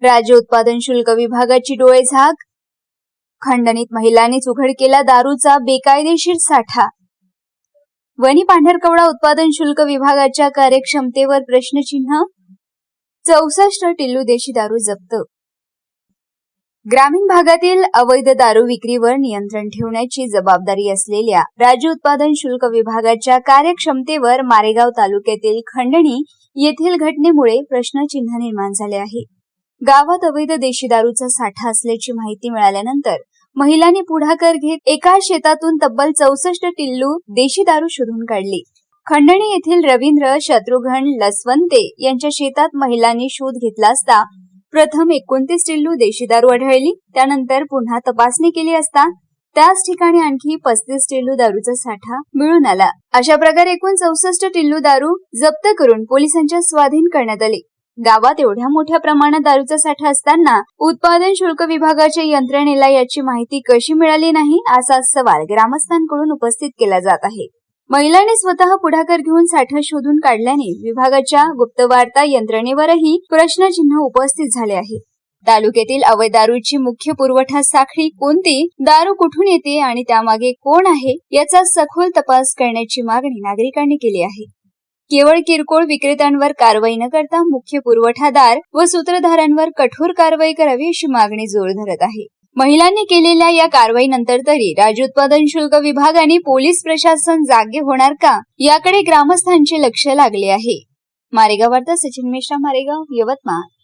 राज्य उत्पादन शुल्क विभागाची डोळे झाक, खंडणीत महिलांनीच उघड केला दारूचा बेकायदेशीर साठा. वणी पांढरकवडा उत्पादन शुल्क विभागाच्या कार्यक्षमतेवर प्रश्नचिन्ह, 64 टिल्लू देशी दारू जप्त. ग्रामीण भागातील अवैध दारू विक्रीवर नियंत्रण ठेवण्याची जबाबदारी असलेल्या राज्य उत्पादन शुल्क विभागाच्या कार्यक्षमतेवर मारेगाव तालुक्यातील खंडणी येथील घटनेमुळे प्रश्नचिन्ह निर्माण झाले आहे. गावात अवैध देशी दारूचा साठा असल्याची माहिती मिळाल्यानंतर महिलांनी पुढाकार घेत एका शेतातून तब्बल 64 टिल्लू देशी दारू शोधून काढली. खंडणी येथील रवींद्र शत्रुघ्न लसवंते यांच्या शेतात महिलांनी शोध घेतला असता प्रथम 29 टिल्लू देशी दारू आढळली. त्यानंतर पुन्हा तपासणी केली असता त्याच ठिकाणी आणखी 35 टिल्लू दारूचा साठा मिळून आला. अशा प्रकारे एकूण 64 टिल्लू दारू जप्त करून पोलिसांच्या स्वाधीन करण्यात आले. गावात एवढ्या मोठ्या प्रमाणात दारूचा साठा असताना उत्पादन शुल्क विभागाच्या यंत्रणेला याची माहिती कशी मिळाली नाही असा सवाल ग्रामस्थांकडून उपस्थित केला जात आहे. महिलांनी स्वतः पुढाकार घेऊन साठा शोधून काढल्याने विभागाच्या गुप्तवार्ता यंत्रणेवरही प्रश्नचिन्ह उपस्थित झाले आहे. तालुक्यातील अवैध दारूची मुख्य पुरवठा साखळी कोणती, दारू कुठून येते आणि त्यामागे कोण आहे याचा सखोल तपास करण्याची मागणी नागरिकांनी केली आहे. केवळ किरकोळ विक्रेत्यांवर कारवाई न करता मुख्य पुरवठादार व सूत्रधारांवर कठोर कारवाई करावी अशी मागणी जोर धरत आहे. महिलांनी केलेल्या या कारवाईनंतर तरी राज्य उत्पादन शुल्क विभाग आणि पोलीस प्रशासन जागे होणार का याकडे ग्रामस्थांचे लक्ष लागले आहे. मारेगाव वार्ता, सचिन मिश्रा, मारेगाव, यवतमाळ.